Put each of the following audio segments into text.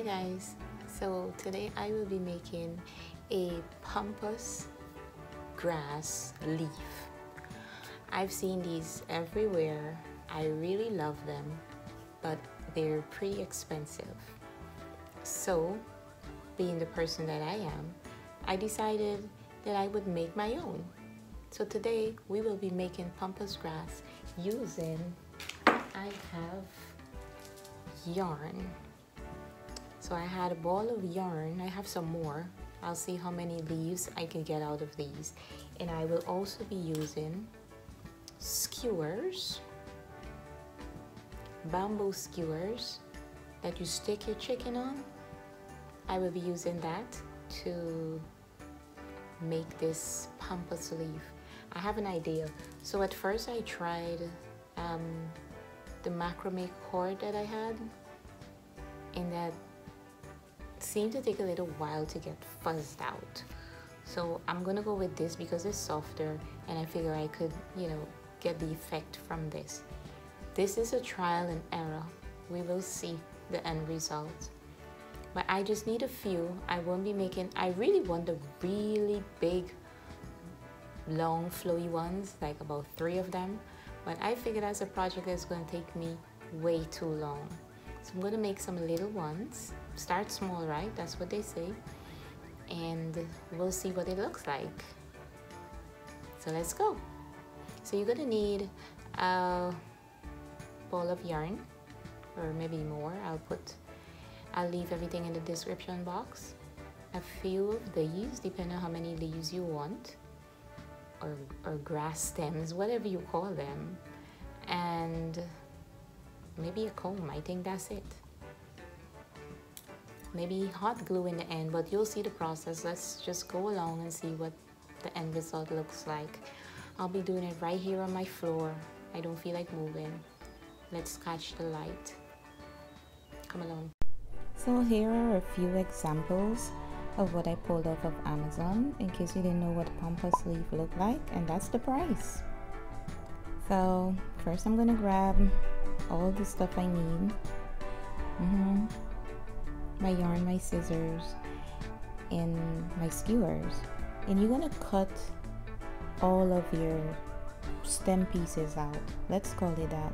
guys, so today I will be making a Pampas Grass leaf. I've seen these everywhere. I really love them, but they're pretty expensive. So, being the person that I am, I decided that I would make my own. So today we will be making Pampas Grass using, I have yarn. So I had a ball of yarn. I have some more. I'll see how many leaves I can get out of these. And I will also be using skewers, bamboo skewers that you stick your chicken on. I will be using that to make this pampas leaf. I have an idea. So at first I tried the macrame cord that I had, and that seemed to take a little while to get fuzzed out. So I'm gonna go with this because it's softer, and I figure I could, get the effect from this. This is a trial and error. We will see the end result. But I just need a few. I won't be making, I really want the really big, long, flowy ones, like about 3 of them. But I figured as a project that's gonna take me way too long. So I'm gonna make some little ones. Start small, right? That's what they say. And we'll see what it looks like. So let's go. So you're gonna need a ball of yarn, or maybe more. I'll leave everything in the description box. A few of these, depending on how many leaves you want, or grass stems, whatever you call them. And maybe a comb, I think that's it. Maybe hot glue in the end, but you'll see the process. Let's just go along and see what the end result looks like. I'll be doing it right here on my floor. I don't feel like moving. Let's catch the light. Come along. So here are a few examples of what I pulled off of Amazon, in case you didn't know what pampas leaf looked like, and that's the price. So first I'm gonna grab all the stuff I need. My yarn, my scissors, and my skewers. And you're gonna cut all of your stem pieces out. Let's call it that.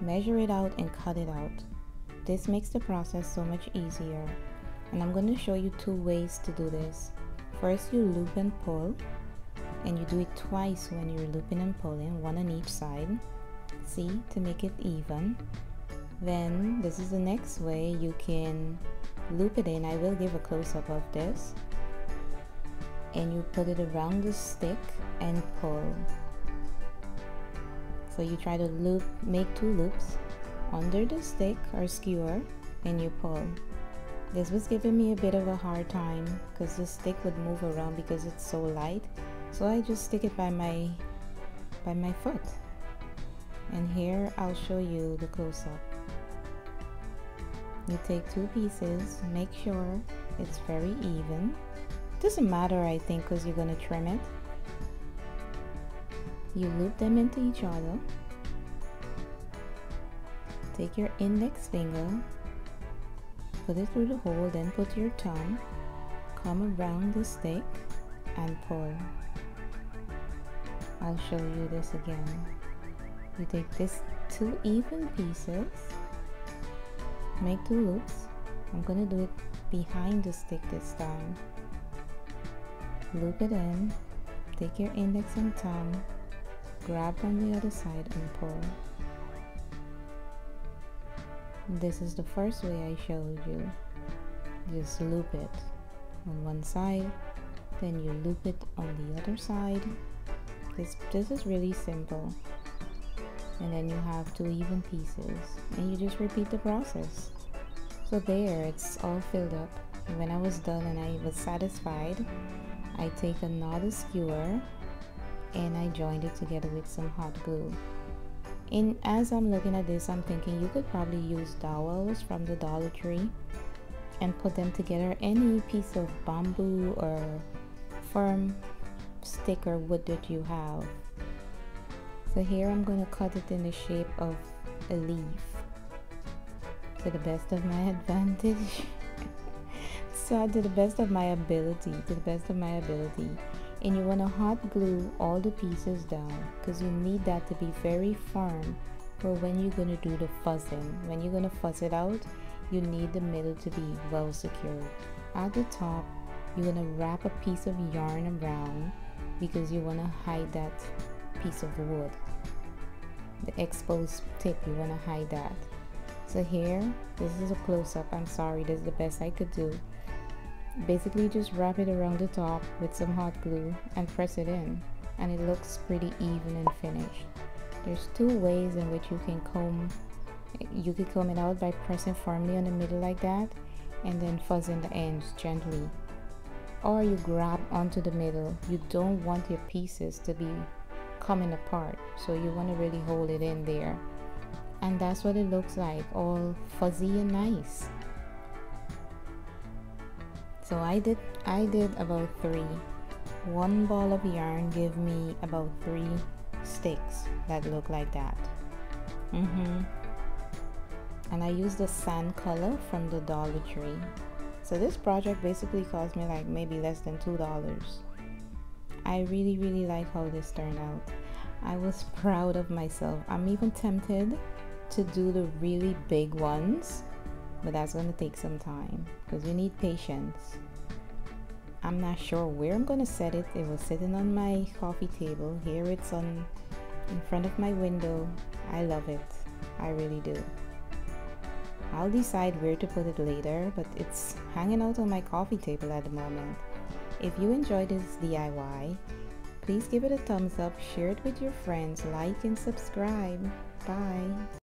Measure it out and cut it out. This makes the process so much easier. And I'm gonna show you 2 ways to do this. First, you loop and pull, and you do it twice when you're looping and pulling, 1 on each side. See, to make it even. Then this is the next way. You can loop it in. I will give a close-up of this, and you put it around the stick and pull. So you try to loop, make 2 loops under the stick or skewer, and you pull. This was giving me a bit of a hard time because the stick would move around because it's so light. So I just stick it by my foot. And here I'll show you the close-up. You take 2 pieces, make sure it's very even. Doesn't matter, I think, because you're going to trim it. You loop them into each other. Take your index finger, put it through the hole, then put your thumb, come around the stick and pull. I'll show you this again. You take this 2 even pieces, make 2 loops. I'm gonna do it behind the stick this time. Loop it in, take your index and thumb, grab on the other side and pull. This is the first way I showed you. Just loop it on one side, then you loop it on the other side. This is really simple. And then you have 2 even pieces, and you just repeat the process. So there, it's all filled up. And when I was done and I was satisfied, I take another skewer and I joined it together with some hot glue. And as I'm looking at this, I'm thinking you could probably use dowels from the Dollar Tree and put them together. Any piece of bamboo or firm stick or wood that you have. So here I'm going to cut it in the shape of a leaf to the best of my advantage. to the best of my ability, and you want to hot glue all the pieces down because you need that to be very firm for when you're going to do the fuzzing. When you're going to fuzz it out, you need the middle to be well secured. At the top, you're going to wrap a piece of yarn around because you want to hide that piece of wood. The exposed tip, you want to hide that. So here, this is a close-up. I'm sorry, this is the best I could do. Basically just wrap it around the top with some hot glue and press it in, and it looks pretty even and finished. There's two ways in which you can comb it out: by pressing firmly on the middle like that and then fuzzing the ends gently, or you grab onto the middle. You don't want your pieces to be coming apart, so you want to really hold it in there, and that's what it looks like, all fuzzy and nice. So I did about 3. One ball of yarn gave me about 3 sticks that look like that. And I used the sand color from the Dollar Tree. So this project basically cost me like maybe less than $2. I really like how this turned out. I was proud of myself. I'm even tempted to do the really big ones, but that's going to take some time because you need patience. I'm not sure where I'm going to set it. It was sitting on my coffee table. Here it's in front of my window. I love it. I really do. I'll decide where to put it later, but it's hanging out on my coffee table at the moment. If you enjoyed this DIY, please give it a thumbs up, share it with your friends, like and subscribe. Bye.